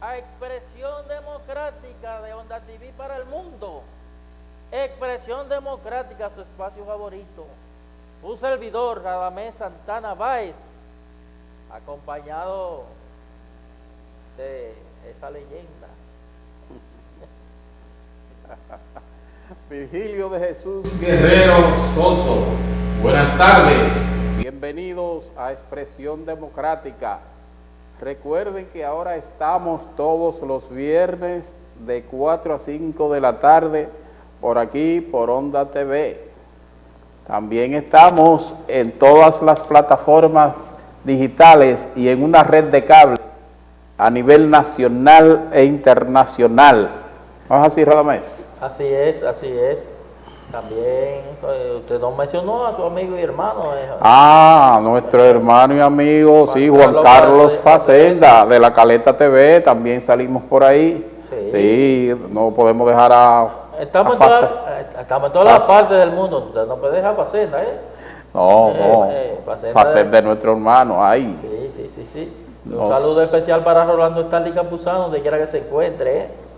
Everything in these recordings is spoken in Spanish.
a Expresión Democrática de Onda TV para el mundo. Expresión Democrática, su espacio favorito. Un servidor, Radamés Santana Báez, acompañado de esa leyenda. Virgilio de Jesús Guerrero Soto. Buenas tardes. Bienvenidos a Expresión Democrática. Recuerden que ahora estamos todos los viernes de 4 a 5 de la tarde por aquí, por Onda TV. También estamos en todas las plataformas digitales y en una red de cable a nivel nacional e internacional. ¿No es así, Radamés? Así es, así es. También usted nos mencionó a su amigo y hermano. Nuestro hermano y amigo, Juan Carlos Facenda, de la Caleta TV, también salimos por ahí. Sí, no podemos dejar estamos en todas las partes del mundo, usted no puede dejar Facenda, Facenda es nuestro hermano, ahí. Sí. Un saludo especial para Rolando Stanley Campuzano, donde quiera que se encuentre,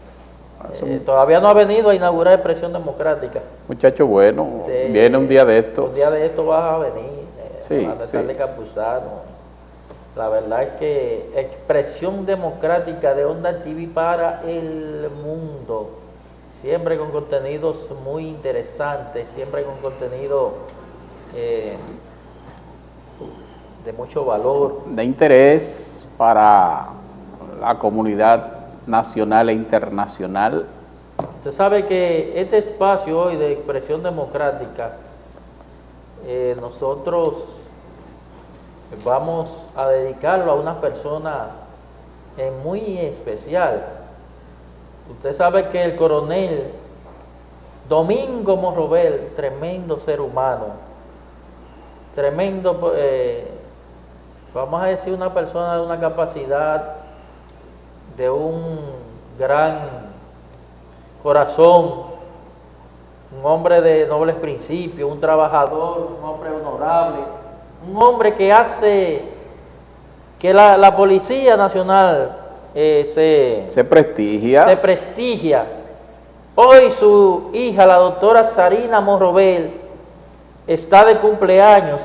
todavía no ha venido a inaugurar Expresión Democrática. Muchacho bueno, viene un día de esto. Un día de esto vas a venir, Rolando Stanley Campuzano. La verdad es que Expresión Democrática de Onda TV para el mundo. Siempre con contenidos muy interesantes, siempre con contenido de mucho valor. De interés para la comunidad nacional e internacional. Usted sabe que este espacio hoy de Expresión Democrática, nosotros vamos a dedicarlo a una persona muy especial. Usted sabe que el coronel Domingo Morrobel, tremendo ser humano, tremendo, vamos a decir, una persona de una capacidad, de un gran corazón, un hombre de nobles principios, un trabajador, un hombre honorable, un hombre que hace que la Policía Nacional se prestigia. Hoy su hija, la doctora Sarina Morrobel, está de cumpleaños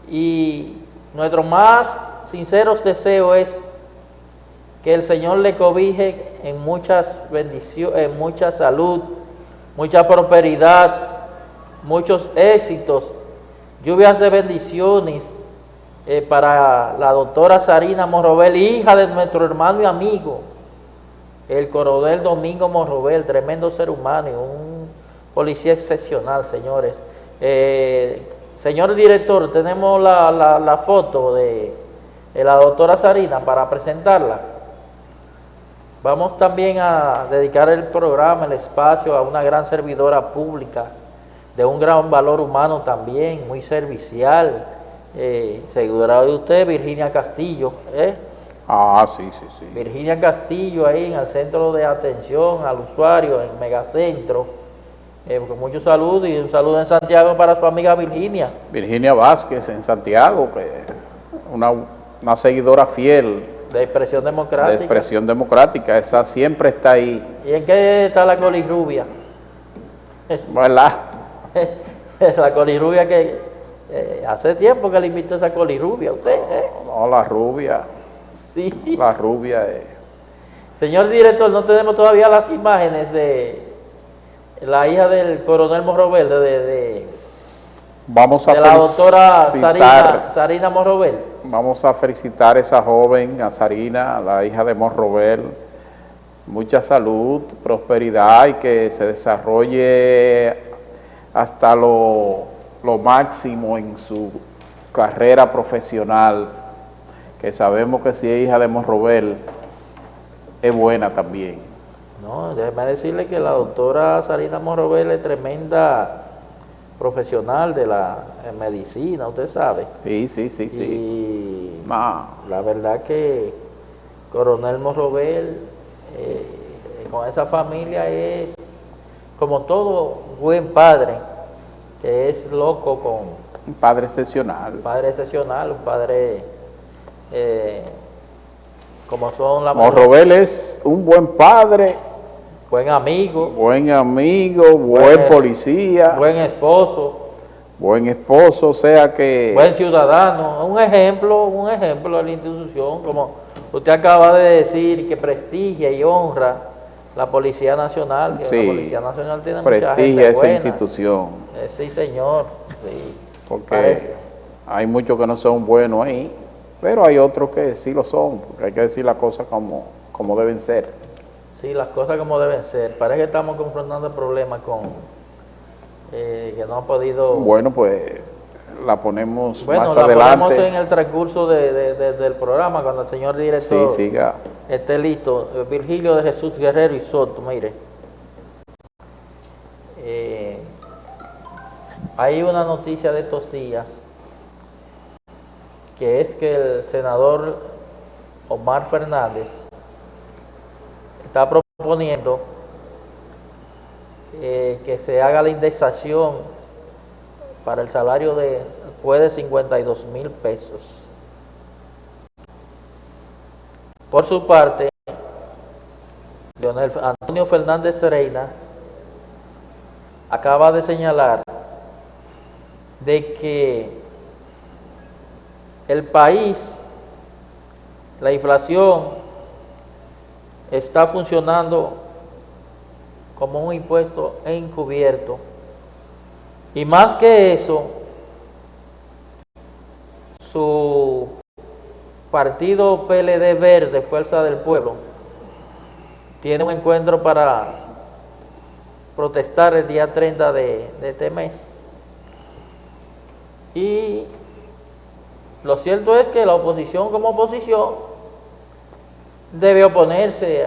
y nuestro más sinceros deseos es que el Señor le cobije en muchas bendiciones, en mucha salud, mucha prosperidad, muchos éxitos, lluvias de bendiciones para la doctora Sarina Morrobel, hija de nuestro hermano y amigo, el coronel Domingo Morrobel, tremendo ser humano y un policía excepcional, señores. Señor director, tenemos la foto de la doctora Sarina para presentarla. Vamos también a dedicar el programa, el espacio, a una gran servidora pública, de un gran valor humano también, muy servicial, seguidora de usted, Virginia Castillo. Sí. Virginia Castillo, ahí en el centro de atención al usuario, en Megacentro. Con mucho saludo y un saludo en Santiago para su amiga Virginia. Virginia Vázquez en Santiago, que una seguidora fiel. De Expresión Democrática. De Expresión Democrática, esa siempre está ahí. ¿Y en qué está la colirrubia? ¿Verdad? La colirrubia que hace tiempo que le invito a esa colirrubia a usted. No, la rubia. Sí. La rubia es. Señor director, no tenemos todavía las imágenes de la hija del coronel Morrobel, Vamos a de la doctora Sarina Morrobel. Vamos a felicitar a esa joven, a Sarina, la hija de Morrobel. Mucha salud, prosperidad y que se desarrolle hasta lo máximo en su carrera profesional, que sabemos que si es hija de Morrobel, es buena también. No, déjeme decirle que la doctora Sarina Morrobel es tremenda profesional de la medicina, usted sabe. Sí. Y la verdad que coronel Morrobel, con esa familia, es como todo buen padre, que es loco con... Un padre excepcional. Un padre excepcional, un padre como son la Morrobel es un buen padre, buen amigo, buen policía, buen esposo, o sea que... buen ciudadano, un ejemplo de la institución, como usted acaba de decir, que prestigia y honra la Policía Nacional, que Sí, la Policía Nacional tiene mucha gente prestigia esa buena. institución. Sí, señor. Sí, Porque parece. hay muchos que no son buenos ahí, pero hay otros que sí lo son, porque hay que decir las cosas como deben ser. Sí, las cosas como deben ser. Parece que estamos confrontando el problema con que no ha podido... Bueno, pues la ponemos Bueno, más la adelante. ponemos en el transcurso del programa, cuando el señor director Sí, siga. esté listo. Virgilio de Jesús Guerrero y Soto, mire. Hay una noticia de estos días, que es que el senador Omar Fernández está proponiendo que se haga la indexación para el salario después de 52,000 pesos. Por su parte, Antonio Fernández Reina acaba de señalar de que el país, la inflación, está funcionando como un impuesto encubierto. Y más que eso, su partido PLD Verde, Fuerza del Pueblo, tiene un encuentro para protestar el día 30 de este mes. Y lo cierto es que la oposición como oposición debe oponerse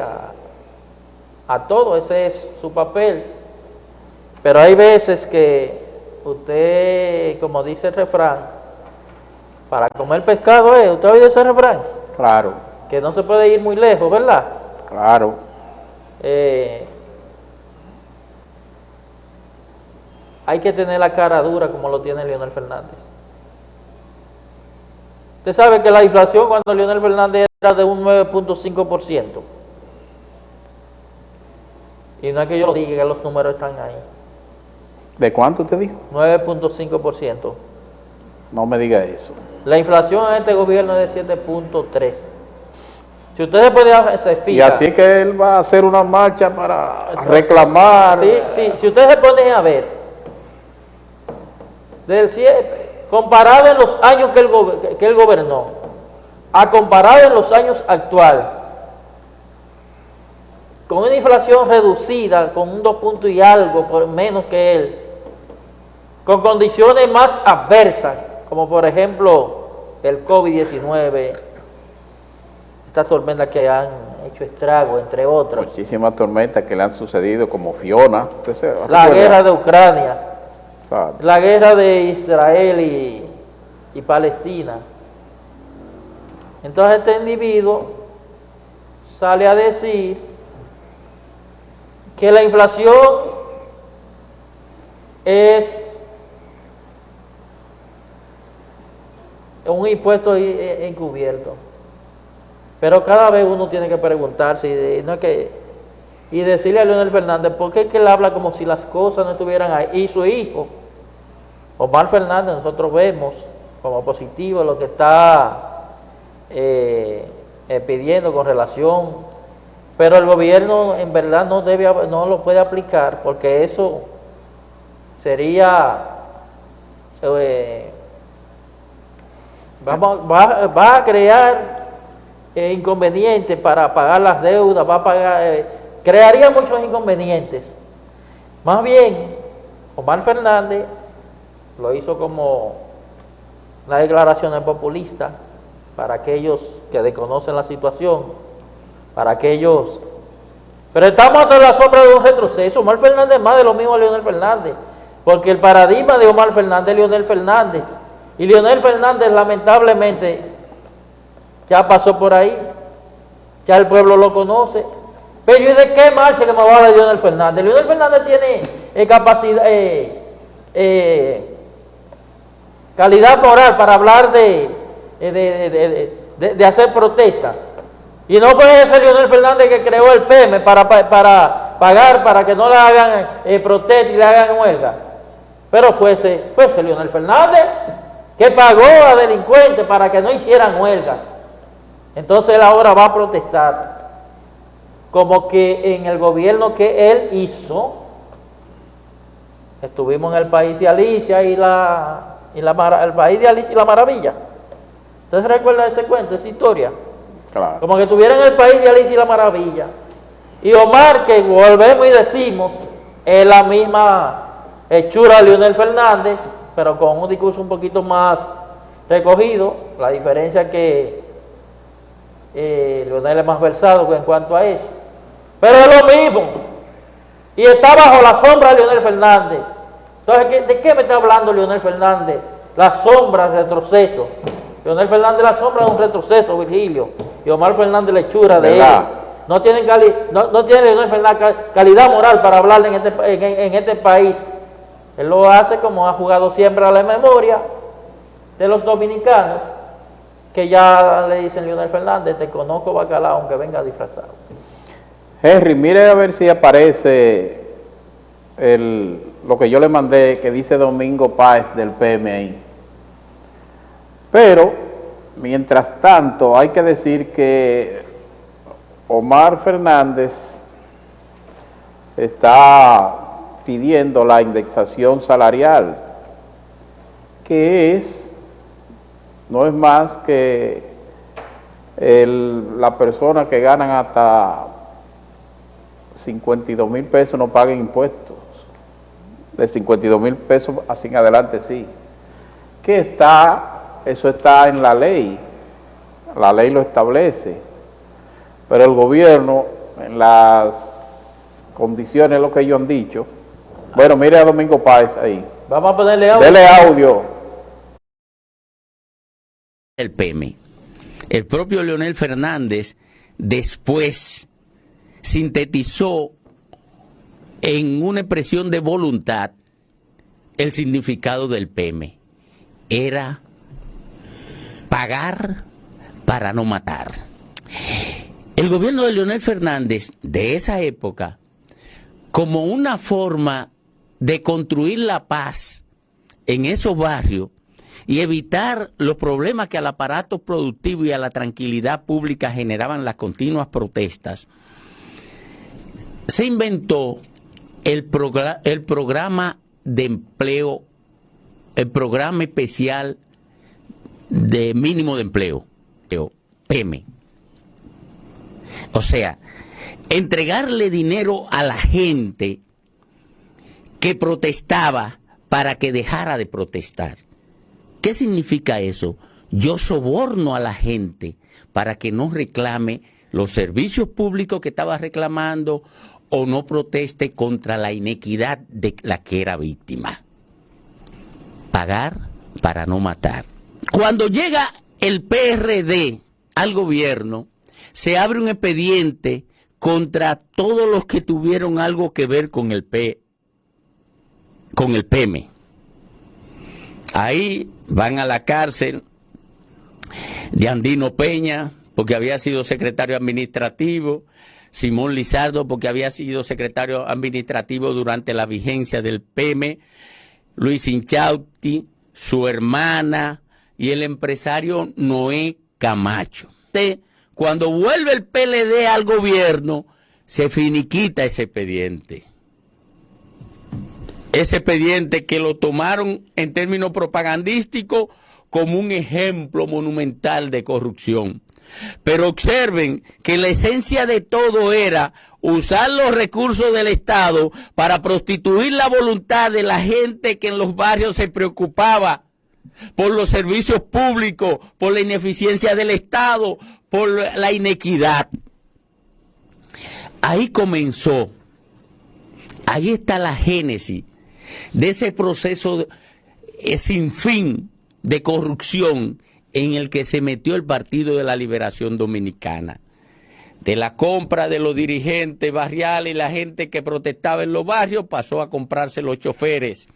a todo, ese es su papel. Pero hay veces que usted, como dice el refrán, para comer pescado, ¿usted ha oído ese refrán? Claro. Que no se puede ir muy lejos, ¿verdad? Claro. Hay que tener la cara dura como lo tiene Leonel Fernández. Usted sabe que la inflación cuando Leonel Fernández era de un 9.5%. Y no es que yo lo diga, que los números están ahí. ¿De cuánto usted dijo? 9.5%. No me diga eso. La inflación en este gobierno es de 7.3%. Si ustedes pueden se fijan. Y así que él va a hacer una marcha para reclamar. Sí, si ustedes se ponen a ver, comparado en los años que él gobernó, a comparado en los años actuales, con una inflación reducida, con un 2 puntos y algo por menos que él, con condiciones más adversas, como por ejemplo el COVID-19, estas tormentas que han hecho estragos, entre otras. Muchísimas tormentas que le han sucedido, como Fiona. La guerra de Ucrania, Exacto. la guerra de Israel y Palestina. Entonces este individuo sale a decir que la inflación es un impuesto encubierto. Pero cada vez uno tiene que preguntarse y decirle a Leonel Fernández, ¿por qué es que él habla como si las cosas no estuvieran ahí? Y su hijo, Omar Fernández, nosotros vemos como positivo lo que está pidiendo con relación, pero el gobierno en verdad no lo puede aplicar, porque eso sería va a crear inconvenientes para pagar las deudas, crearía muchos inconvenientes. Más bien, Omar Fernández lo hizo como una declaración populista para aquellos que desconocen la situación, para aquellos... Pero estamos ante la sombra de un retroceso. Omar Fernández es más de lo mismo a Leonel Fernández, porque el paradigma de Omar Fernández es Leonel Fernández, y Leonel Fernández lamentablemente ya pasó por ahí, ya el pueblo lo conoce. Pero ¿y de qué marcha que me va a hablar Leonel Fernández? Leonel Fernández tiene capacidad, calidad moral para hablar de hacer protesta. Y no fue ese Leonel Fernández que creó el PEME para pagar, para que no le hagan protesta y le hagan huelga. Pero fue ese Leonel Fernández que pagó a delincuentes para que no hicieran huelga. Entonces él ahora va a protestar. Como que en el gobierno que él hizo, estuvimos en el país de Alicia el país de Alicia y la maravilla. ¿Ustedes recuerdan ese cuento, esa historia? Claro. Como que estuviera en el país de Alicia y la maravilla. Y Omar, que volvemos y decimos, es la misma hechura de Leonel Fernández, pero con un discurso un poquito más recogido. La diferencia es que Leonel es más versado en cuanto a eso. Pero es lo mismo. Y está bajo la sombra de Leonel Fernández. Entonces, ¿de qué me está hablando Leonel Fernández? La sombra, el retroceso. Leonel Fernández la sombra de un retroceso, Virgilio. Y Omar Fernández la hechura de él. No tiene Leonel Fernández calidad moral para hablar en este país. Él lo hace como ha jugado siempre a la memoria de los dominicanos, que ya le dicen Leonel Fernández, te conozco bacalao aunque venga disfrazado. Henry, mire a ver si aparece lo que yo le mandé, que dice Domingo Páez del PMI. Pero, mientras tanto, hay que decir que Omar Fernández está pidiendo la indexación salarial, que no es más que la persona que ganan hasta 52,000 pesos no paguen impuestos. De 52,000 pesos así en adelante sí. Eso está en la ley lo establece, pero el gobierno, en las condiciones, lo que ellos han dicho. Bueno, mire a Domingo Páez ahí. Vamos a ponerle audio. Dele audio. El PEME. El propio Leonel Fernández después sintetizó en una expresión de voluntad el significado del PEME. Era pagar para no matar. El gobierno de Leonel Fernández de esa época, como una forma de construir la paz en esos barrios y evitar los problemas que al aparato productivo y a la tranquilidad pública generaban las continuas protestas, se inventó el programa de empleo, el programa especial de mínimo de empleo, PEME. O sea, entregarle dinero a la gente que protestaba para que dejara de protestar. ¿Qué significa eso? Yo soborno a la gente para que no reclame los servicios públicos que estaba reclamando o no proteste contra la inequidad de la que era víctima. Pagar para no matar. Cuando llega el PRD al gobierno, se abre un expediente contra todos los que tuvieron algo que ver con el PEME. Ahí van a la cárcel de Andino Peña, porque había sido secretario administrativo, Simón Lizardo, porque había sido secretario administrativo durante la vigencia del PEME, Luis Inchausti, su hermana y el empresario Noé Camacho. Cuando vuelve el PLD al gobierno, se finiquita ese expediente. Ese expediente que lo tomaron en términos propagandísticos como un ejemplo monumental de corrupción. Pero observen que la esencia de todo era usar los recursos del Estado para prostituir la voluntad de la gente que en los barrios se preocupaba por los servicios públicos, por la ineficiencia del Estado, por la inequidad. Ahí comenzó, ahí está la génesis de ese proceso sin fin de corrupción en el que se metió el Partido de la Liberación Dominicana. De la compra de los dirigentes barriales y la gente que protestaba en los barrios, pasó a comprarse los choferes.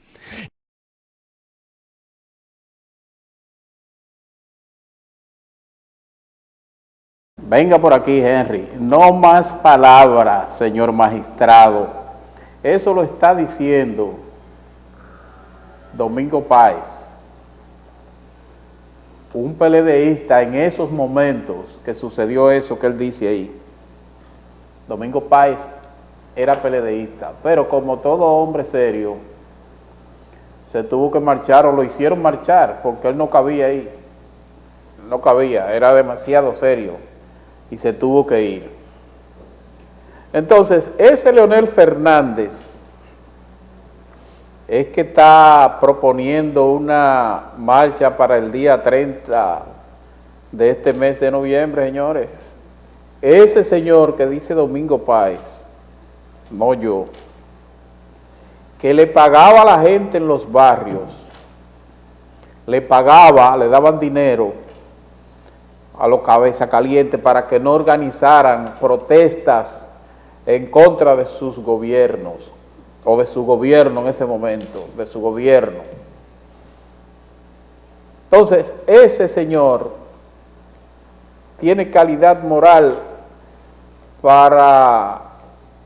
Venga por aquí, Henry. No más palabras, señor magistrado. Eso lo está diciendo Domingo Páez, un PLDista en esos momentos que sucedió eso que él dice ahí. Domingo Páez era PLDista, pero como todo hombre serio, se tuvo que marchar o lo hicieron marchar porque él no cabía ahí. No cabía, era demasiado serio y se tuvo que ir. Entonces, ese Leonel Fernández es que está proponiendo una marcha para el día 30 de este mes de noviembre, señores. Ese señor que dice Domingo Páez, no yo, que le pagaba a la gente en los barrios, le pagaba, le daban dinero a los cabezas calientes para que no organizaran protestas en contra de sus gobiernos, o de su gobierno en ese momento, de su gobierno. Entonces, ese señor tiene calidad moral para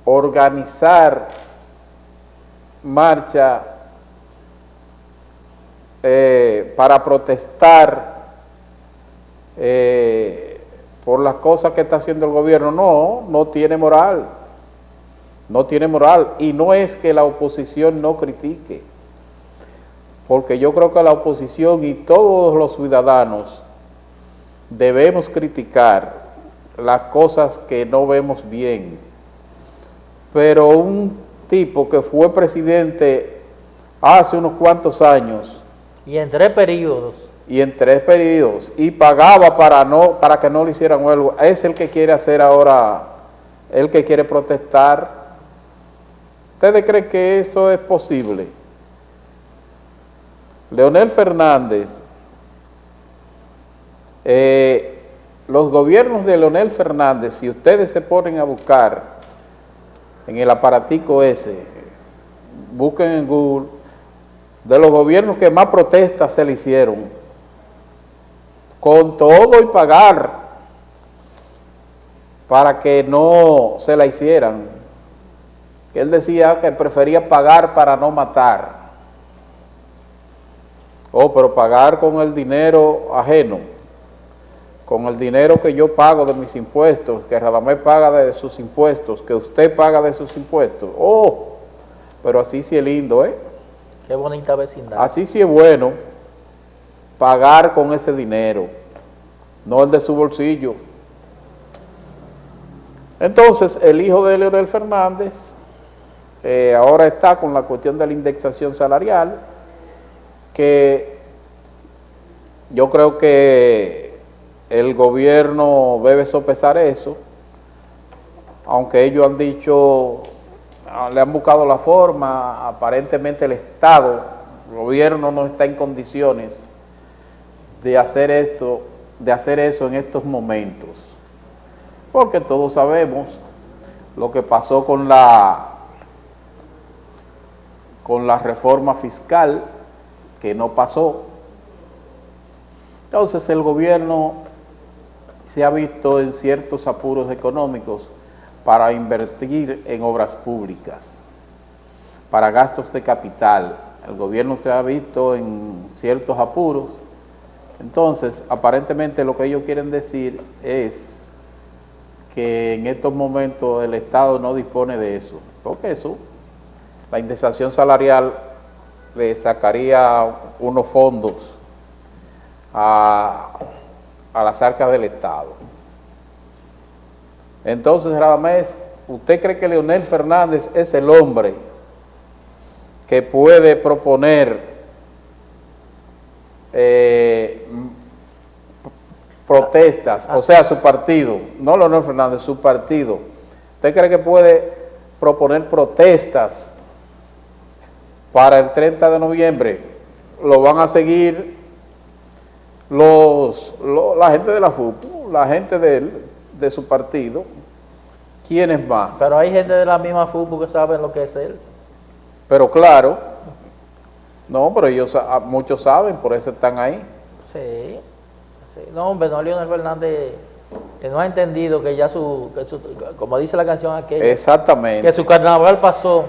organizar marcha, para protestar por las cosas que está haciendo el gobierno. No, no tiene moral. No tiene moral. Y no es que la oposición no critique, porque yo creo que la oposición y todos los ciudadanos debemos criticar las cosas que no vemos bien. Pero un tipo que fue presidente hace unos cuantos años Y en 3 periodos. y pagaba para que no le hicieran huelga, es el que quiere hacer ahora, el que quiere protestar. ¿Ustedes creen que eso es posible? Leonel Fernández, los gobiernos de Leonel Fernández, si ustedes se ponen a buscar en el aparatico ese, busquen en Google, de los gobiernos que más protestas se le hicieron, con todo y pagar para que no se la hicieran. Él decía que prefería pagar para no matar. Pero pagar con el dinero ajeno, con el dinero que yo pago de mis impuestos, que Radamés paga de sus impuestos, que usted paga de sus impuestos. Pero así sí es lindo, ¿eh? Qué bonita vecindad. Así sí es bueno pagar con ese dinero, no el de su bolsillo. Entonces, el hijo de Leonel Fernández ahora está con la cuestión de la indexación salarial, que yo creo que el gobierno debe sopesar eso, aunque ellos han dicho, le han buscado la forma, aparentemente el Estado, el gobierno no está en condiciones de hacer esto, de hacer eso en estos momentos, porque todos sabemos lo que pasó con la reforma fiscal, que no pasó. Entonces el gobierno se ha visto en ciertos apuros económicos para invertir en obras públicas, para gastos de capital. El gobierno se ha visto en ciertos apuros. Entonces, aparentemente lo que ellos quieren decir es que en estos momentos el Estado no dispone de eso, porque eso, la indexación salarial le sacaría unos fondos a las arcas del Estado. Entonces, Radamés, ¿usted cree que Leonel Fernández es el hombre que puede proponer protestas? O sea, su partido, no Leonel Fernández, su partido. ¿Usted cree que puede proponer protestas para el 30 de noviembre? ¿Lo van a seguir la gente de la FUPU, la gente de su partido? ¿Quiénes más? Pero hay gente de la misma fútbol que saben lo que es él. Pero claro, no, pero ellos, muchos saben, por eso están ahí. Sí, sí. No, hombre, no, Leonel Fernández que no ha entendido que ya como dice la canción aquella, Exactamente. que su carnaval pasó.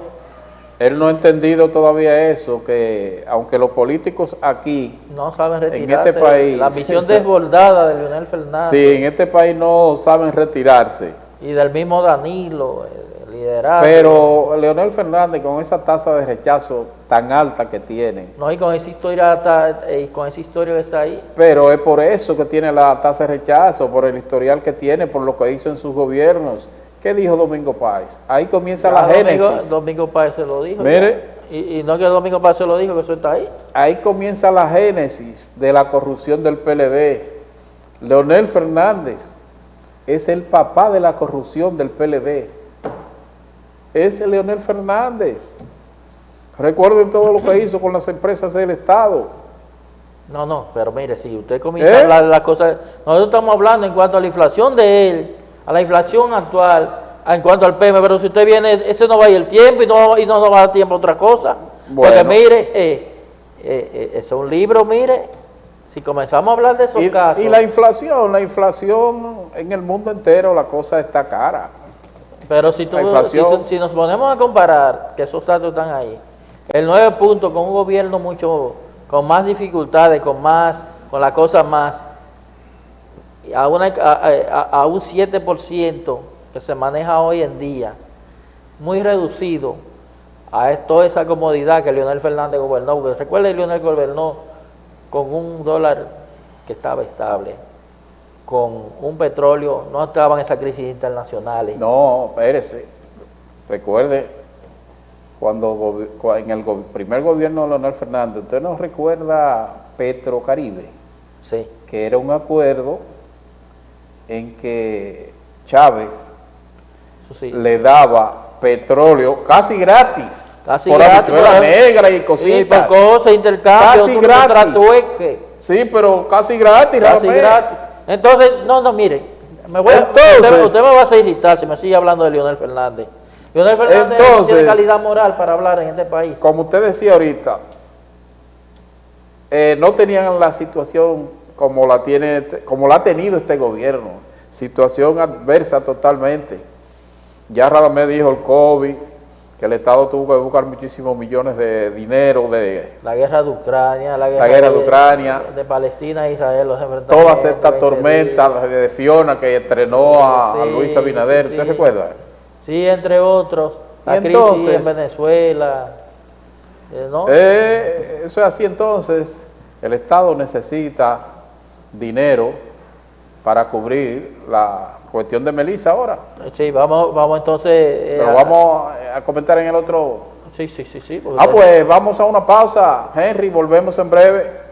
Él no ha entendido todavía eso, que aunque los políticos aquí, No saben en retirarse. este país, La misión desbordada de Leonel Fernández. sí, en este país no saben retirarse. Y del mismo Danilo, el liderazgo. Pero Leonel Fernández, con esa tasa de rechazo tan alta que tiene, No, y con esa historia que está ahí. pero es por eso que tiene la tasa de rechazo, por el historial que tiene, por lo que hizo en sus gobiernos. ¿Qué dijo Domingo Páez? Ahí comienza la génesis. Domingo Páez se lo dijo. Mire. Y no que Domingo Páez se lo dijo, que eso está ahí. Ahí comienza la génesis de la corrupción del PLD. Leonel Fernández es el papá de la corrupción del PLD. Es Leonel Fernández. Recuerden todo lo que hizo con las empresas del Estado. No, pero mire, si usted comienza a hablar de las cosas, nosotros estamos hablando en cuanto a la inflación de él, a la inflación actual, en cuanto al PM, pero si usted viene, ese no va a ir el tiempo y no nos va a dar tiempo a otra cosa. Bueno. Porque mire, es un libro, mire, si comenzamos a hablar de esos casos. Y la inflación en el mundo entero, la cosa está cara. Pero si nos ponemos a comparar, que esos datos están ahí, el 9 puntos con un gobierno con más dificultades, con la cosa más, a un 7% que se maneja hoy en día, muy reducido a toda esa comodidad que Leonel Fernández gobernó. Porque recuerda que Leonel gobernó con un dólar que estaba estable, con un petróleo, no estaban esas crisis internacionales. No, espérese. Recuerde, en el primer gobierno de Leonel Fernández, ¿usted no recuerda Petrocaribe? Sí. Que era un acuerdo en que Chávez le daba petróleo casi gratis, por habichuela negra y cositas. Y por cosas, intercambio, casi gratis. Sí, pero casi gratis. Casi gratis. Entonces, mire, usted me va a hacer irritar si me sigue hablando de Leonel Fernández. Leonel Fernández no tiene calidad moral para hablar en este país. Como usted decía ahorita, no tenían la situación como la ha tenido este gobierno, situación adversa totalmente. Ya Radamés dijo el COVID, que el Estado tuvo que buscar muchísimos millones de dinero de la guerra de Ucrania, la guerra de Ucrania, de Palestina e Israel, los enfrentamientos, todas estas tormentas de Fiona que estrenó a Luis Abinader, ¿usted recuerda? Sí, entre otros, la crisis en Venezuela, ¿no? Eso es así. Entonces el Estado necesita dinero para cubrir la cuestión de Melissa ahora. Sí, vamos entonces... Pero vamos a comentar en el otro... Sí. Pues vamos a una pausa, Henry, volvemos en breve.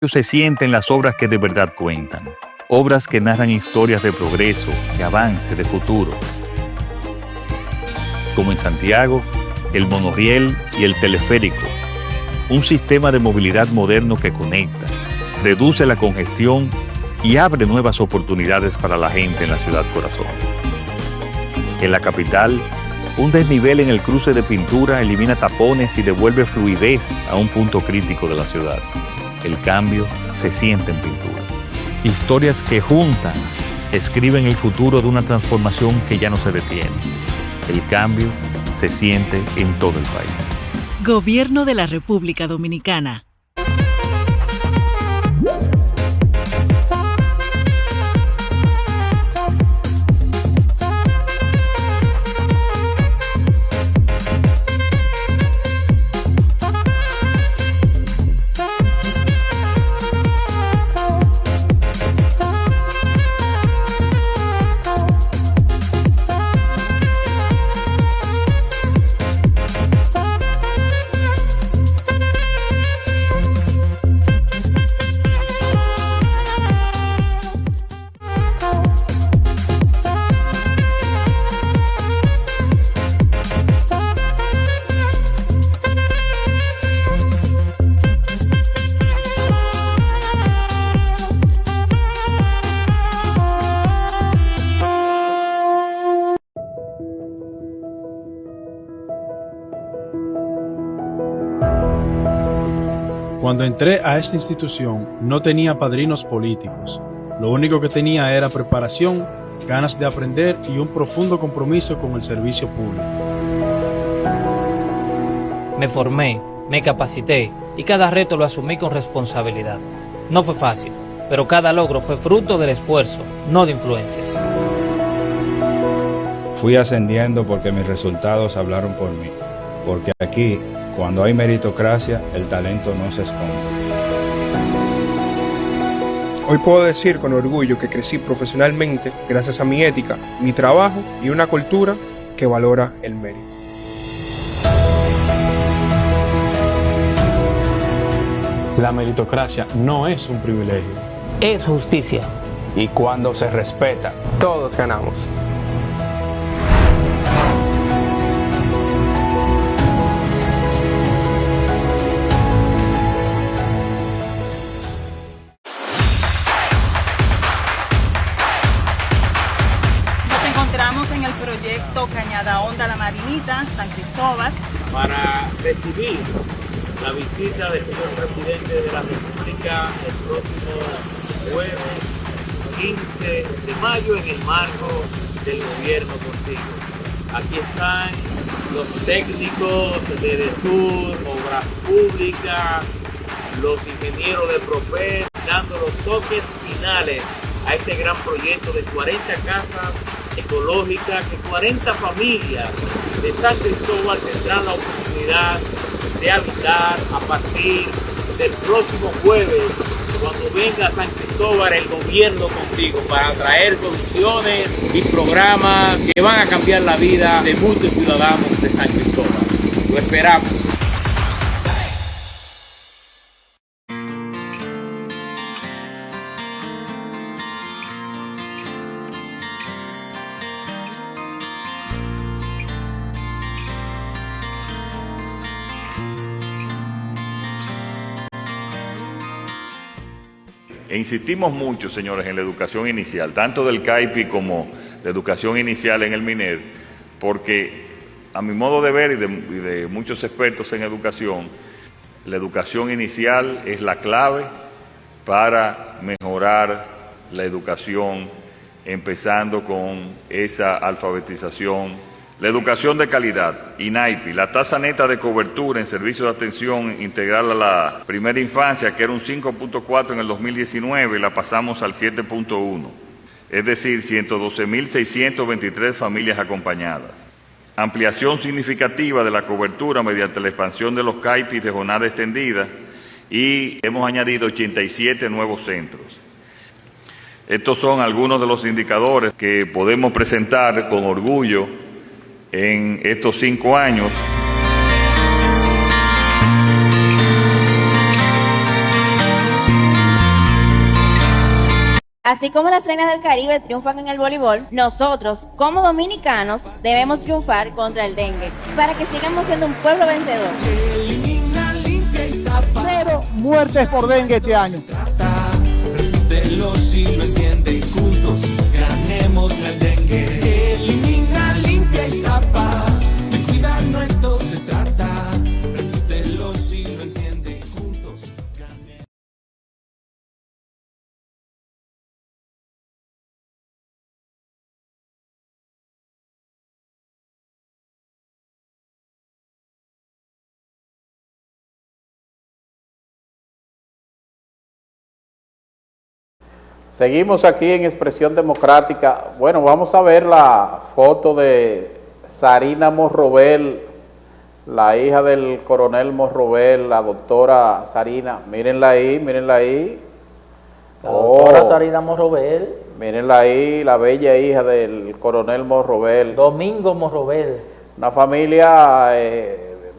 Se siente en las obras que de verdad cuentan. Obras que narran historias de progreso, de avance, de futuro. Como en Santiago, el monorriel y el teleférico. Un sistema de movilidad moderno que conecta, reduce la congestión y abre nuevas oportunidades para la gente en la ciudad corazón. En la capital, un desnivel en el cruce de Pintura elimina tapones y devuelve fluidez a un punto crítico de la ciudad. El cambio se siente en Pintura. Historias que juntas escriben el futuro de una transformación que ya no se detiene. El cambio se siente en todo el país. Gobierno de la República Dominicana. Cuando entré a esta institución no tenía padrinos políticos. Lo único que tenía era preparación, ganas de aprender y un profundo compromiso con el servicio público. Me formé, me capacité y cada reto lo asumí con responsabilidad. No fue fácil, pero cada logro fue fruto del esfuerzo, no de influencias. Fui ascendiendo porque mis resultados hablaron por mí. Porque aquí, cuando hay meritocracia, el talento no se esconde. Hoy puedo decir con orgullo que crecí profesionalmente gracias a mi ética, mi trabajo y una cultura que valora el mérito. La meritocracia no es un privilegio. Es justicia. Y cuando se respeta, todos ganamos. Nos encontramos en el proyecto Cañada Honda La Marinita, San Cristóbal, para recibir la visita del señor presidente de la República el próximo jueves 15 de mayo en el marco del gobierno contigo. Aquí están los técnicos de DESUR, Obras Públicas, los ingenieros de PROPER, dando los toques finales a este gran proyecto de 40 casas ecológicas que 40 familias de San Cristóbal tendrán la oportunidad de habitar a partir del próximo jueves, cuando venga a San Cristóbal el gobierno contigo para traer soluciones y programas que van a cambiar la vida de muchos ciudadanos de San Cristóbal. Lo esperamos. E insistimos mucho, señores, en la educación inicial, tanto del CAIPI como la educación inicial en el MINER, porque a mi modo de ver y de muchos expertos en educación, la educación inicial es la clave para mejorar la educación, empezando con esa alfabetización. La educación de calidad, INAIPI, la tasa neta de cobertura en servicios de atención integral a la primera infancia, que era un 5.4 en el 2019, la pasamos al 7.1, es decir, 112.623 familias acompañadas. Ampliación significativa de la cobertura mediante la expansión de los CAIPI de jornada extendida y hemos añadido 87 nuevos centros. Estos son algunos de los indicadores que podemos presentar con orgullo en estos 5 años. Así como las reinas del Caribe triunfan en el voleibol, nosotros, como dominicanos, debemos triunfar contra el dengue, para que sigamos siendo un pueblo vencedor. Cero muertes por dengue este año. Repítelo si lo entienden, juntos ganemos el dengue. Elimina, limpia y tapa, de cuidar nuestro se trata. Repítelo si lo entienden, juntos ganemos. Seguimos aquí en Expresión Democrática. Bueno, vamos a ver la foto de Sarina Morrobel, la hija del coronel Morrobel, la doctora Sarina. Mírenla ahí, mírenla ahí. La doctora Sarina Morrobel. Mírenla ahí, la bella hija del coronel Morrobel. Domingo Morrobel. Una familia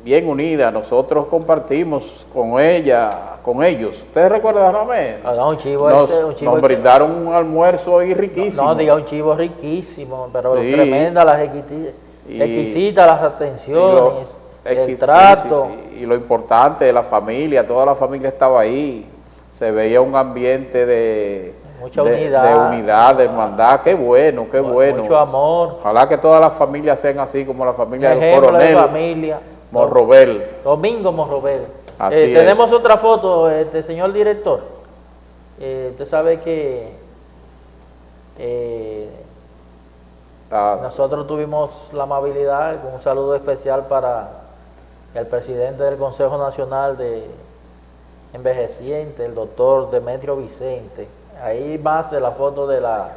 bien unida. Nosotros compartimos con ella, con ellos. ¿Ustedes recuerdan, Ramén? Un chivo nos brindaron un almuerzo ahí riquísimo. No, diga un chivo riquísimo, pero sí, tremenda, las exquisitas las atenciones, el trato. Sí. Y lo importante de la familia, toda la familia estaba ahí. Se veía un ambiente de mucha unidad, de hermandad. Qué bueno, qué bueno. Mucho amor. Ojalá que todas las familias sean así como la familia del coronel de familia. Morrobel. Domingo Morrobel. Así tenemos es. otra foto, señor director. Usted sabe que nosotros tuvimos la amabilidad, con un saludo especial para el presidente del Consejo Nacional de Envejecientes, el doctor Demetrio Vicente. Ahí más de la foto de la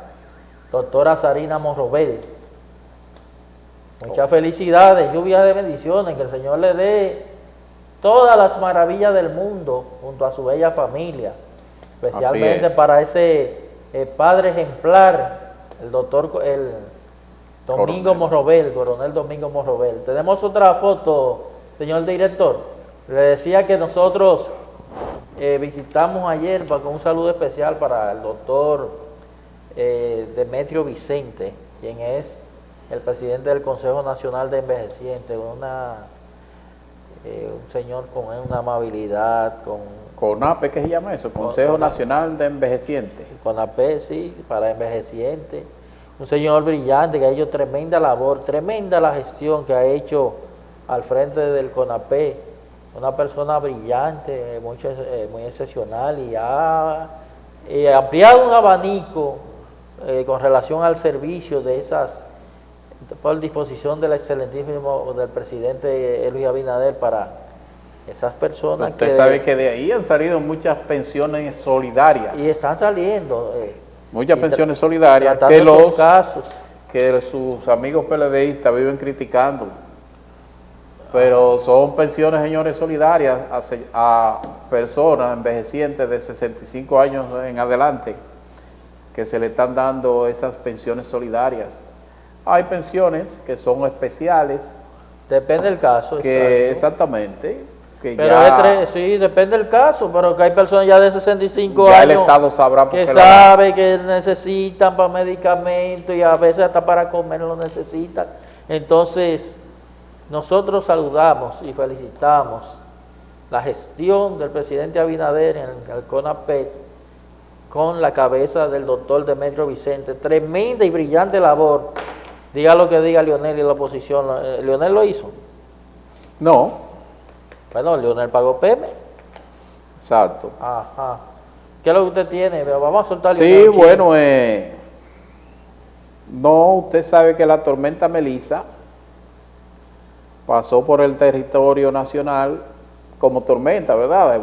doctora Sarina Morrobel. Muchas felicidades, lluvias de bendiciones, que el Señor le dé todas las maravillas del mundo junto a su bella familia, especialmente para ese padre ejemplar, el doctor Domingo Morrobel, coronel Domingo Morrobel. Tenemos otra foto, señor director. Le decía que nosotros visitamos ayer con un saludo especial para el doctor Demetrio Vicente, quien es el presidente del Consejo Nacional de Envejecientes, un señor con una amabilidad, CONAPE, ¿qué se llama eso? Consejo Nacional de Envejecientes. CONAPE, sí, para envejecientes. Un señor brillante que ha hecho tremenda labor, tremenda la gestión que ha hecho al frente del CONAPE. Una persona brillante, muy excepcional, y ha ampliado un abanico con relación al servicio de esas, por disposición del excelentísimo del presidente Luis Abinader para esas personas. Usted sabe que de ahí han salido muchas pensiones solidarias. Y están saliendo. Muchas pensiones solidarias que sus amigos PLDistas viven criticando. Pero son pensiones, señores, solidarias a personas envejecientes de 65 años en adelante, que se le están dando esas pensiones solidarias. Hay pensiones que son especiales. Depende del caso. Exactamente. Pero sí, depende del caso, pero que hay personas ya de 65 ya años el Estado sabrá que sabe que necesitan para medicamentos y a veces hasta para comer lo necesitan. Entonces, nosotros saludamos y felicitamos la gestión del presidente Abinader en el CONAPET con la cabeza del doctor Demetrio Vicente. Tremenda y brillante labor. Diga lo que diga Leonel y la oposición. ¿Leonel lo hizo? No. Bueno, Leonel pagó PEME. Exacto. Ajá. ¿Qué es lo que usted tiene? Vamos a soltar. Sí, bueno, no, usted sabe que la tormenta Melissa pasó por el territorio nacional como tormenta, ¿verdad?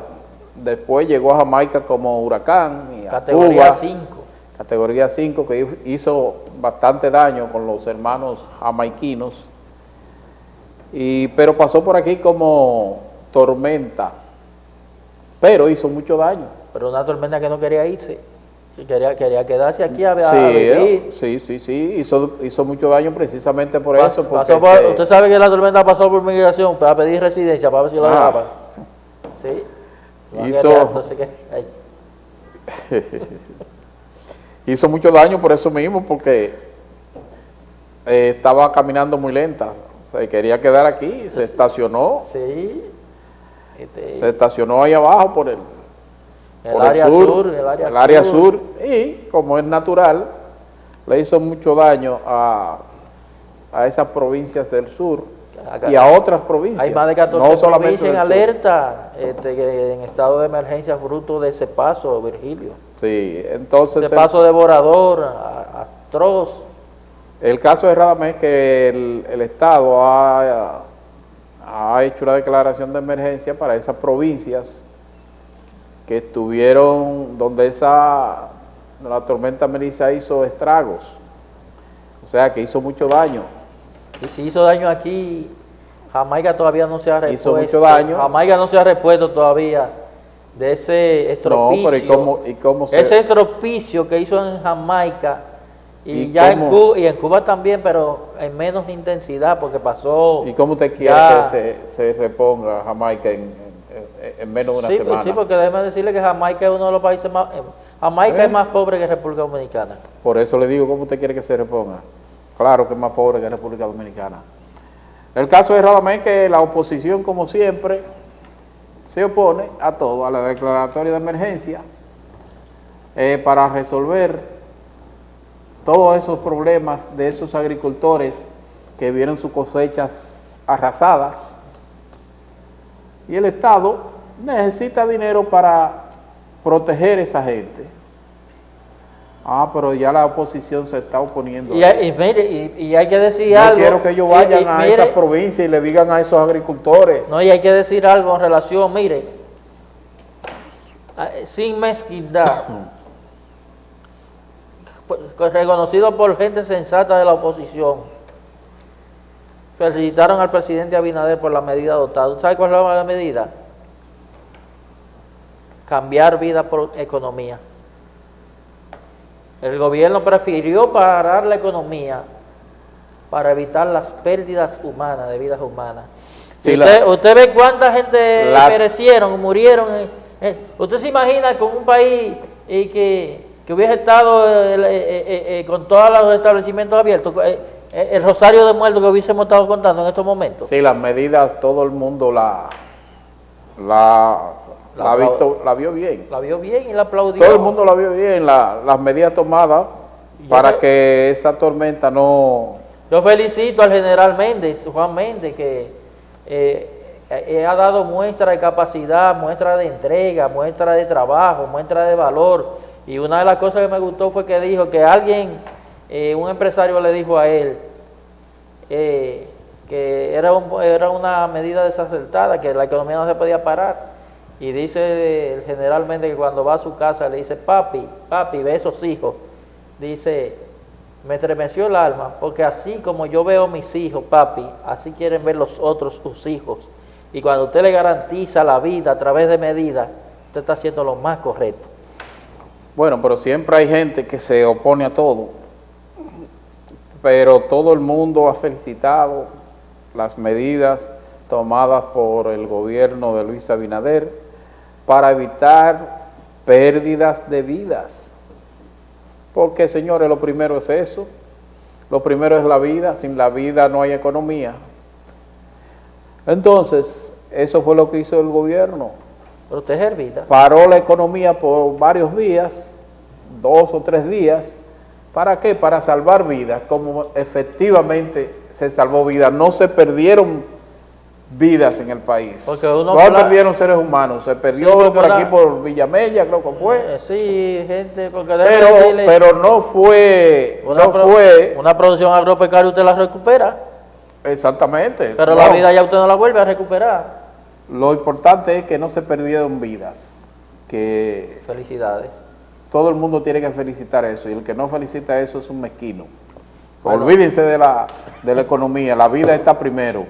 Después llegó a Jamaica como huracán. Y categoría Cuba, 5. Categoría 5, que hizo bastante daño con los hermanos jamaiquinos. Pero pasó por aquí como tormenta, pero hizo mucho daño. Pero una tormenta que no quería irse, que quería quedarse aquí a vivir. Sí, hizo mucho daño precisamente por eso. Porque usted sabe que la tormenta pasó por migración para pedir residencia, para ver si lo dejaban. Sí. Hizo mucho daño por eso mismo, porque estaba caminando muy lenta. Se quería quedar aquí, se estacionó. Sí. Se estacionó ahí abajo por el área sur, y como es natural, le hizo mucho daño a esas provincias del sur y a otras provincias. Hay más de 14 provincias en alerta, en estado de emergencia fruto de ese paso, Virgilio. Sí, entonces... Ese paso devorador, atroz. El caso de Radamés, que el Estado ha hecho una declaración de emergencia para esas provincias que estuvieron donde la tormenta Melissa hizo estragos, o sea que hizo mucho daño. Y si hizo daño aquí, Jamaica todavía no se ha repuesto. Hizo mucho daño. Jamaica no se ha repuesto todavía de ese estropicio. No, pero ¿y cómo ese estropicio que hizo en Jamaica y ya en Cuba también, pero en menos intensidad, porque pasó. ¿Y cómo usted quiere que se reponga Jamaica en menos de una semana? Sí, porque déjeme decirle que Jamaica es uno de los países más... Jamaica es más pobre que República Dominicana. Por eso le digo, ¿cómo usted quiere que se reponga? Claro que es más pobre que República Dominicana. El caso es realmente que la oposición, como siempre, se opone a todo, a la declaratoria de emergencia, para resolver todos esos problemas de esos agricultores que vieron sus cosechas arrasadas. Y el Estado necesita dinero para proteger a esa gente. Pero ya la oposición se está oponiendo. Y hay que decir Yo algo. quiero que ellos vayan a esa provincia y le digan a esos agricultores. No, y hay que decir algo en relación, mire, sin mezquindad, reconocido por gente sensata de la oposición, felicitaron al presidente Abinader por la medida adoptada. ¿Sabe cuál es la medida? Cambiar vida por economía. El gobierno prefirió parar la economía para evitar las pérdidas humanas, de vidas humanas. Sí, usted ve cuánta gente perecieron, murieron. ¿Usted se imagina con un país que hubiese estado con todos los establecimientos abiertos, el rosario de muertos que hubiésemos estado contando en estos momentos? Sí, las medidas todo el mundo la vio bien. La vio bien y la aplaudió. Todo el mundo la vio bien, las medidas tomadas para que esa tormenta no... Yo felicito al general Méndez, Juan Méndez, que ha dado muestra de capacidad, muestra de entrega, muestra de trabajo, muestra de valor. Y una de las cosas que me gustó fue que dijo que alguien, un empresario le dijo a él que era una medida desacertada, que la economía no se podía parar. Y dice el general Méndez que cuando va a su casa le dice, papi, ve esos hijos. Dice, me estremeció el alma, porque así como yo veo mis hijos, papi, así quieren ver los otros sus hijos. Y cuando usted le garantiza la vida a través de medidas, usted está haciendo lo más correcto. Bueno, pero siempre hay gente que se opone a todo. Pero todo el mundo ha felicitado las medidas tomadas por el gobierno de Luis Abinader para evitar pérdidas de vidas. Porque, señores, lo primero es eso. Lo primero es la vida. Sin la vida no hay economía. Entonces, eso fue lo que hizo el gobierno. Proteger vidas. Paró la economía por varios días, 2 o 3 días. ¿Para qué? Para salvar vidas. Como efectivamente se salvó vidas. No se perdieron vidas en el país. No perdieron seres humanos. Se perdió por aquí, por Villamella, creo que fue. Sí, gente, porque pero no fue una producción agropecuaria, usted la recupera. Exactamente. Pero la vida ya usted no la vuelve a recuperar. Lo importante es que no se perdieron vidas. Felicidades. Todo el mundo tiene que felicitar eso, y el que no felicita eso es un mezquino. Bueno, olvídense de la economía, la vida está primero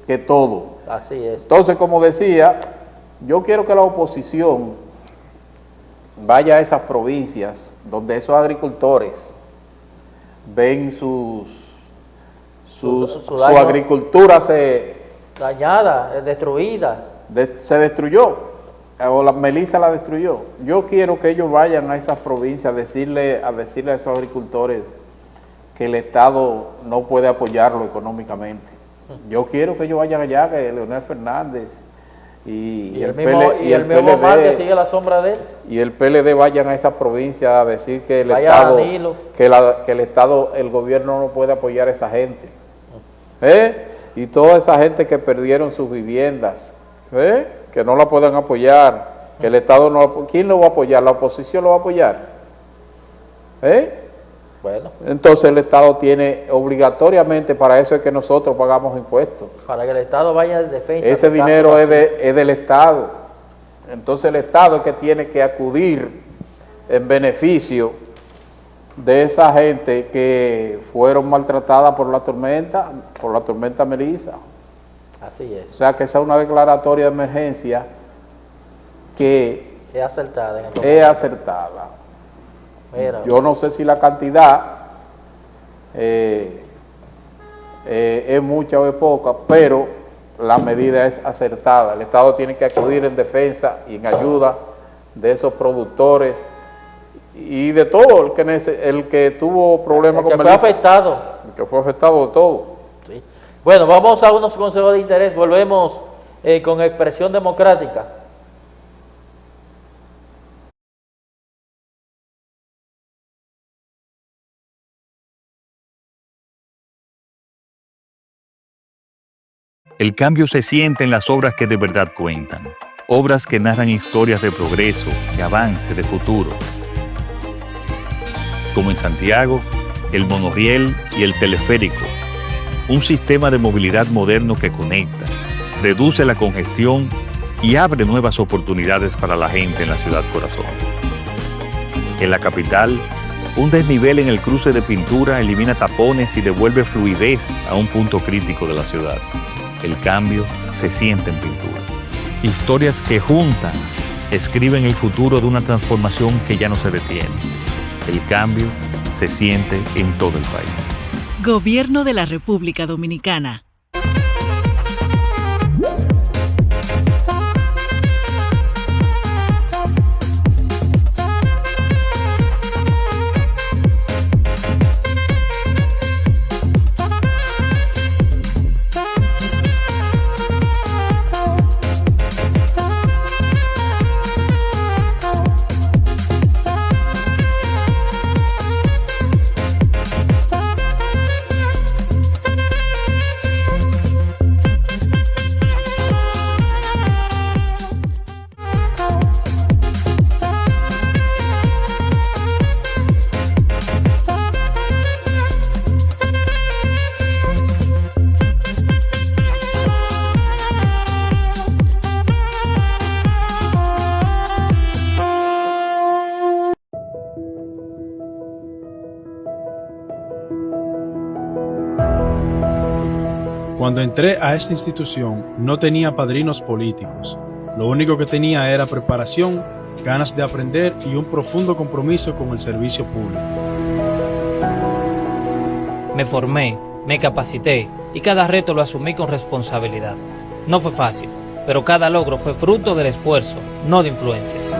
que todo. Así es. Entonces, como decía, yo quiero que la oposición vaya a esas provincias donde esos agricultores ven su agricultura dañada, destruida. Se destruyó, o la Melissa la destruyó. Yo quiero que ellos vayan a esas provincias a decirle a esos agricultores que el Estado no puede apoyarlo económicamente. Yo quiero que ellos vayan allá, que Leonel Fernández y el mismo Omar que sigue la sombra de él. Y el PLD vayan a esa provincia a decir que el Estado, el gobierno no puede apoyar a esa gente. Y toda esa gente que perdieron sus viviendas, que no la puedan apoyar, que el Estado no... ¿Quién lo va a apoyar? ¿La oposición lo va a apoyar? Bueno. Entonces el Estado tiene obligatoriamente, para eso es que nosotros pagamos impuestos. Para que el Estado vaya en defensa. Ese dinero es del Estado. Entonces el Estado es que tiene que acudir en beneficio de esa gente que fueron maltratadas por la tormenta Melissa. Así es. O sea que esa es una declaratoria de emergencia que es acertada. Mira. Yo no sé si la cantidad es mucha o es poca, pero la medida es acertada. El Estado tiene que acudir en defensa y en ayuda de esos productores y de todo el que tuvo problemas con Melissa. El que fue afectado de todo. Sí. Bueno, vamos a unos consejos de interés. Volvemos con Expresión Democrática. El cambio se siente en las obras que de verdad cuentan. Obras que narran historias de progreso, de avance, de futuro. Como en Santiago, el monorriel y el teleférico. Un sistema de movilidad moderno que conecta, reduce la congestión y abre nuevas oportunidades para la gente en la ciudad corazón. En la capital, un desnivel en el cruce de Pintura elimina tapones y devuelve fluidez a un punto crítico de la ciudad. El cambio se siente en Pintura. Historias que juntas escriben el futuro de una transformación que ya no se detiene. El cambio se siente en todo el país. Gobierno de la República Dominicana. Cuando entré a esta institución no tenía padrinos políticos. Lo único que tenía era preparación, ganas de aprender y un profundo compromiso con el servicio público. Me formé, me capacité y cada reto lo asumí con responsabilidad. No fue fácil, pero cada logro fue fruto del esfuerzo, no de influencias.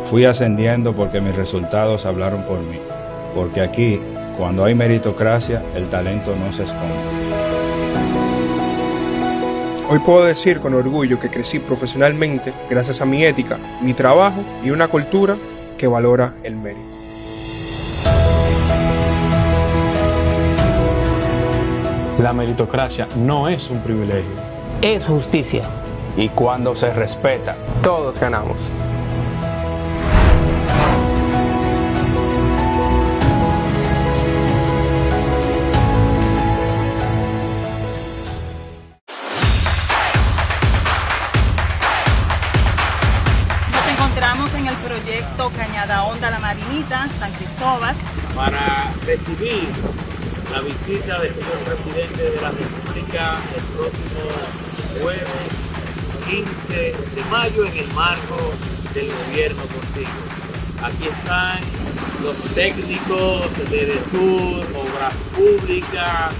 Fui ascendiendo porque mis resultados hablaron por mí. Porque aquí, cuando hay meritocracia, el talento no se esconde. Hoy puedo decir con orgullo que crecí profesionalmente gracias a mi ética, mi trabajo y una cultura que valora el mérito. La meritocracia no es un privilegio. Es justicia. Y cuando se respeta, todos ganamos. En el proyecto Cañada Honda La Marinita, San Cristóbal, para recibir la visita del señor presidente de la República el próximo jueves 15 de mayo en el marco del gobierno contigo. Aquí están los técnicos de DESUR, Obras Públicas,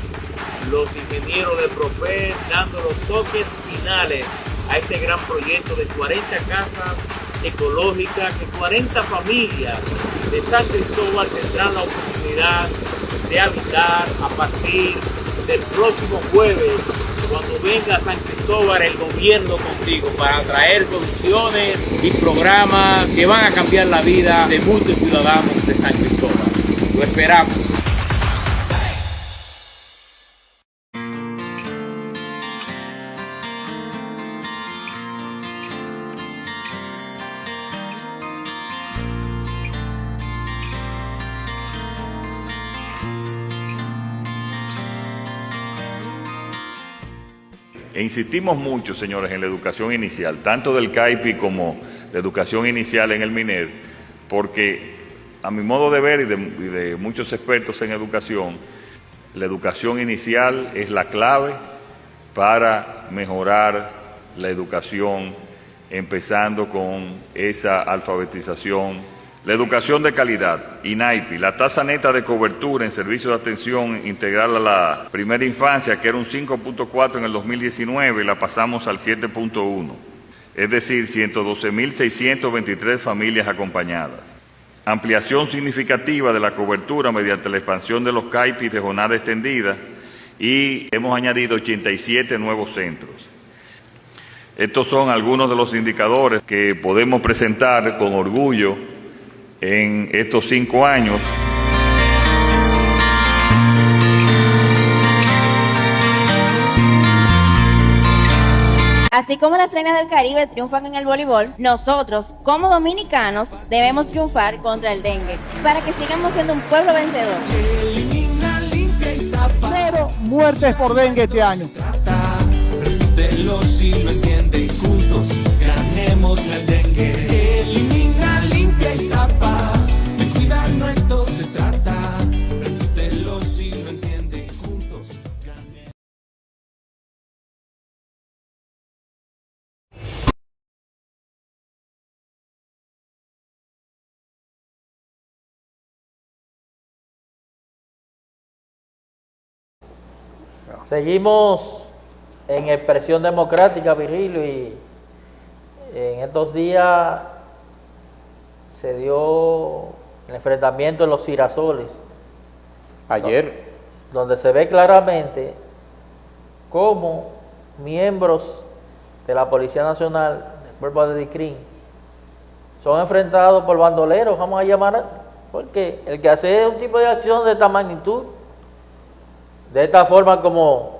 los ingenieros de PROPED, dando los toques finales a este gran proyecto de 40 casas ecológica que 40 familias de San Cristóbal tendrán la oportunidad de habitar a partir del próximo jueves, cuando venga a San Cristóbal el gobierno contigo para traer soluciones y programas que van a cambiar la vida de muchos ciudadanos de San Cristóbal. Lo esperamos. E insistimos mucho, señores, en la educación inicial, tanto del CAIPI como la educación inicial en el MINER, porque a mi modo de ver y de muchos expertos en educación, la educación inicial es la clave para mejorar la educación, empezando con esa alfabetización. La educación de calidad, INAIPI, la tasa neta de cobertura en servicios de atención integral a la primera infancia, que era un 5.4 en el 2019, la pasamos al 7.1, es decir, 112.623 familias acompañadas. Ampliación significativa de la cobertura mediante la expansión de los CAIPI de jornada extendida y hemos añadido 87 nuevos centros. Estos son algunos de los indicadores que podemos presentar con orgullo en estos 5 años. Así como las reinas del Caribe triunfan en el voleibol, nosotros, como dominicanos, debemos triunfar contra el dengue, para que sigamos siendo un pueblo vencedor. Cero muertes por dengue este año. Repítelo si lo entienden juntos, ganemos el dengue. Elimina, limpia y tapa, de cuidarnos esto se trata. Repítelo si lo entienden juntos, ganemos. Seguimos en expresión democrática, Virgilio, y en estos días se dio el enfrentamiento en los Girasoles. Ayer. Donde se ve claramente cómo miembros de la Policía Nacional, del Cuerpo de DICRIN, son enfrentados por bandoleros, vamos a llamar, porque el que hace un tipo de acción de esta magnitud, de esta forma como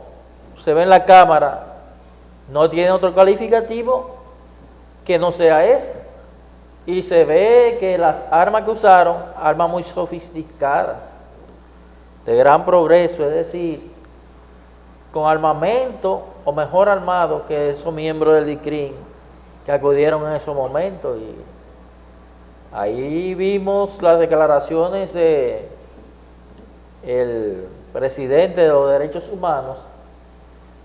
se ve en la cámara, no tiene otro calificativo que no sea ese. Y se ve que las armas que usaron, armas muy sofisticadas, de gran progreso, es decir, con armamento o mejor armado que esos miembros del DICRIN que acudieron en esos momentos. Y ahí vimos las declaraciones de el presidente de los derechos humanos,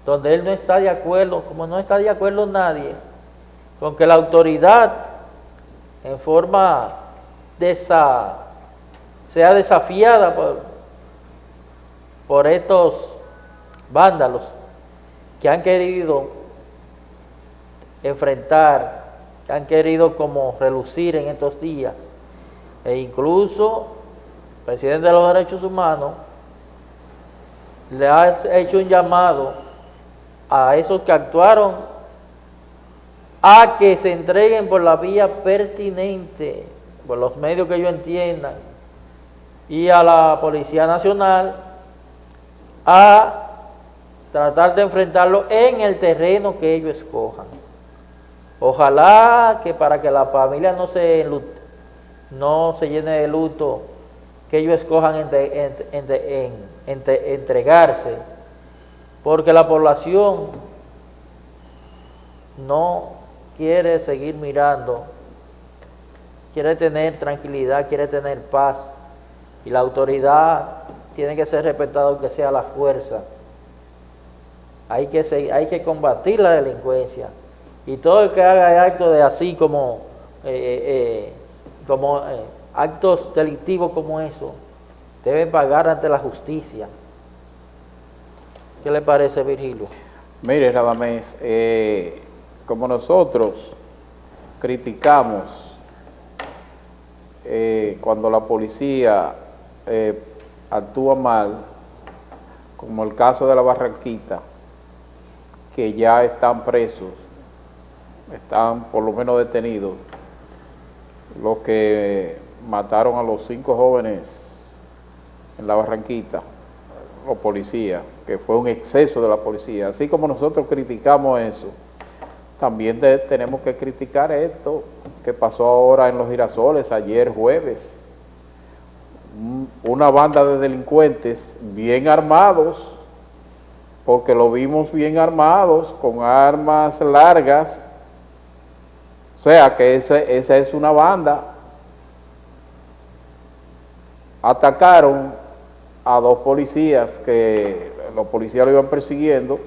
donde él no está de acuerdo, como no está de acuerdo nadie, con que la autoridad en forma sea desafiada por estos vándalos que han querido enfrentar, que han querido como relucir en estos días, e incluso el presidente de los derechos humanos le ha hecho un llamado a esos que actuaron a que se entreguen por la vía pertinente, por los medios que ellos entiendan, y a la Policía Nacional a tratar de enfrentarlo en el terreno que ellos escojan. Ojalá que para que la familia no se llene de luto, que ellos escojan entregarse, porque la población no quiere seguir mirando, quiere tener tranquilidad, quiere tener paz, y la autoridad tiene que ser respetada aunque sea la fuerza. Hay que combatir la delincuencia, y todo el que haga actos de así como actos delictivos como eso, debe pagar ante la justicia. ¿Qué le parece, Virgilio? Mire, Radamés, como nosotros criticamos cuando la policía actúa mal, como el caso de la Barranquita, que ya están presos, están por lo menos detenidos, los que mataron a los 5 jóvenes en la Barranquita, los policías, que fue un exceso de la policía. Así como nosotros criticamos eso, también tenemos que criticar esto que pasó ahora en los Girasoles, ayer jueves. Una banda de delincuentes bien armados, porque lo vimos bien armados, con armas largas. O sea que esa es una banda. Atacaron a 2 policías, que los policías lo iban persiguiendo.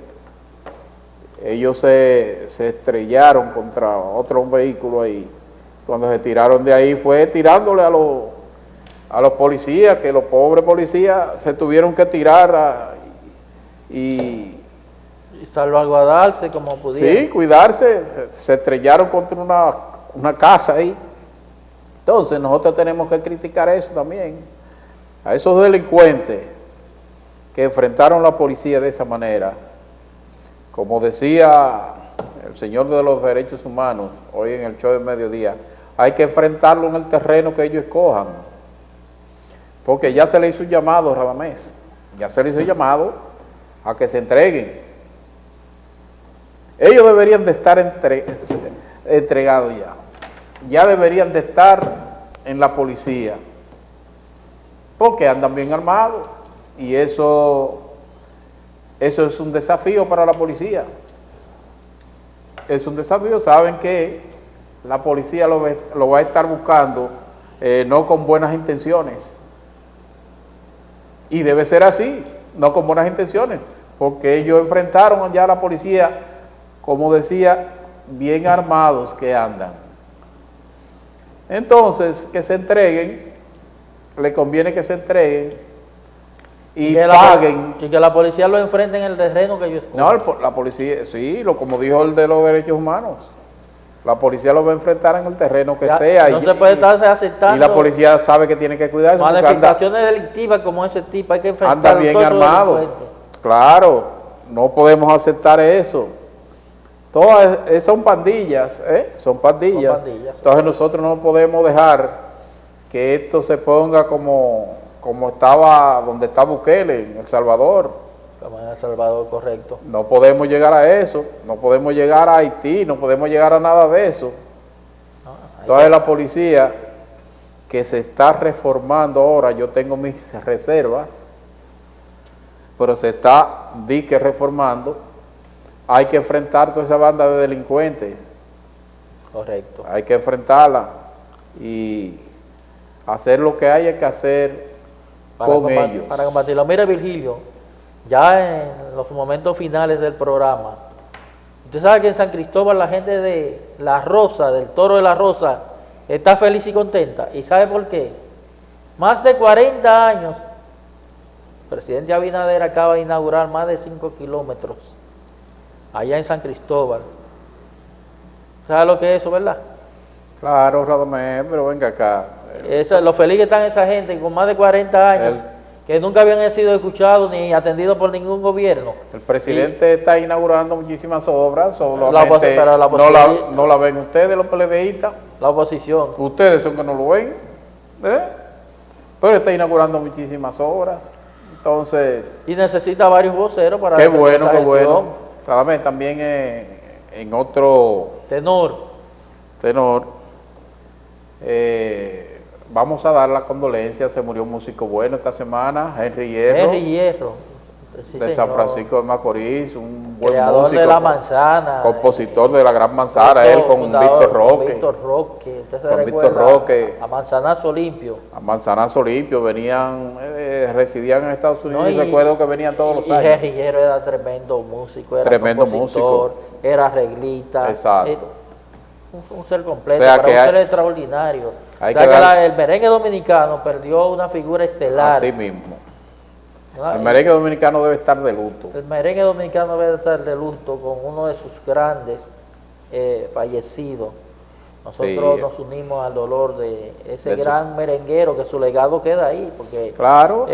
Ellos se estrellaron contra otro vehículo ahí. Cuando se tiraron de ahí fue tirándole a los policías, que los pobres policías se tuvieron que tirar y salvaguardarse como pudieron. Sí, cuidarse. Se estrellaron contra una casa ahí. Entonces nosotros tenemos que criticar eso también, a esos delincuentes que enfrentaron a la policía de esa manera. Como decía el señor de los derechos humanos hoy en el show de mediodía, hay que enfrentarlo en el terreno que ellos escojan, porque ya se le hizo un llamado, Radamés, ya se le hizo un llamado a que se entreguen. Ellos deberían de estar entregados ya. Ya deberían de estar en la policía. Porque andan bien armados. Y eso es un desafío para la policía. Es un desafío. Saben que la policía lo va a estar buscando no con buenas intenciones. Y debe ser así, no con buenas intenciones. Porque ellos enfrentaron ya a la policía, como decía, bien armados que andan. Entonces, que se entreguen, le conviene que se entreguen y paguen. Y que la policía lo enfrente en el terreno que ellos escogen. No, la policía, sí, como dijo el de los derechos humanos, la policía lo va a enfrentar en el terreno que sea. No se puede estar aceptando. Y la policía sabe que tiene que cuidarse. Manifestaciones delictivas como ese tipo, hay que enfrentar. Andan bien armados. Claro, no podemos aceptar eso. Todas son pandillas, son pandillas. Entonces nosotros no podemos dejar que esto se ponga como estaba, donde está Bukele, en El Salvador. Como en El Salvador, correcto. No podemos llegar a eso, no podemos llegar a Haití, no podemos llegar a nada de eso. Entonces la policía que se está reformando ahora, yo tengo mis reservas, pero se está reformando. Hay que enfrentar toda esa banda de delincuentes. Correcto. Hay que enfrentarla y hacer lo que haya que hacer con ellos. Para combatirlo. Mira, Virgilio, ya en los momentos finales del programa, usted sabe que en San Cristóbal la gente de La Rosa, del Toro de La Rosa, está feliz y contenta. ¿Y sabe por qué? Más de 40 años, el presidente Abinader acaba de inaugurar más de 5 kilómetros allá en San Cristóbal. ¿Sabe lo que es eso, verdad? Claro, Radomé, pero venga acá. Lo feliz que están esa gente con más de 40 años, que nunca habían sido escuchados ni atendidos por ningún gobierno. El presidente está inaugurando muchísimas obras, no la ven ustedes, los peledeístas. La oposición. Ustedes son que no lo ven, pero está inaugurando muchísimas obras, entonces... Y necesita varios voceros para... Qué bueno, qué bueno. También en otro... Tenor. Vamos a dar la condolencia, se murió un músico bueno esta semana, Henry Hierro. Sí, de San Francisco de Macorís, un buen creador músico, de La Manzana, compositor de La Gran Manzana, él con Víctor Roque. Con Víctor Roque. A Manzanazo Limpio. Residían en Estados Unidos y recuerdo que venían todos los años. Y Henry Hierro era tremendo músico, era arreglista. Exacto. Un ser completo, un ser extraordinario. El merengue dominicano perdió una figura estelar. Así mismo. El merengue dominicano debe estar de luto. El merengue dominicano debe estar de luto con uno de sus grandes fallecidos. Nosotros nos unimos al dolor de ese gran merenguero, que su legado queda ahí, porque claro,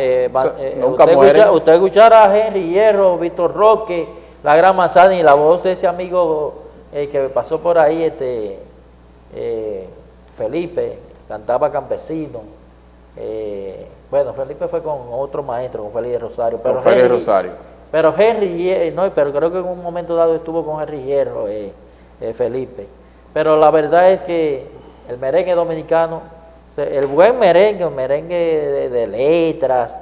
usted escuchara a Henry Hierro, Víctor Roque, La Gran Manzana y la voz de ese amigo que pasó por ahí, Felipe, cantaba Campesino. Bueno, Felipe fue con otro maestro, con Félix Rosario. Pero Henry, pero creo que en un momento dado estuvo con Henry Hierro, Felipe. Pero la verdad es que el merengue dominicano, el buen merengue, el merengue de letras,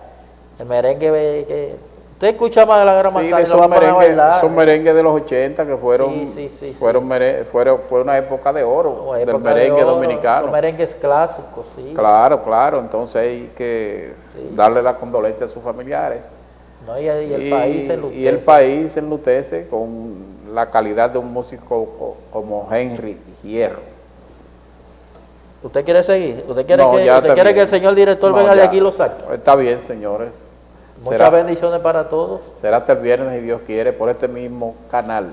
el merengue que usted escucha más de La Gran Manzana y lo va a poner a bailar. Son merengues de los 80 que fue una época de oro del merengue dominicano. Son merengues clásicos, sí. Claro, entonces hay que darle la condolencia a sus familiares. No, y el país se enlutece. Y el país se enlutece con la calidad de un músico como Henry Hierro. ¿Usted quiere seguir? ¿Usted quiere que el señor director venga de aquí y lo saque? Está bien, señores. Muchas bendiciones para todos. Será hasta el viernes, si Dios quiere, por este mismo canal.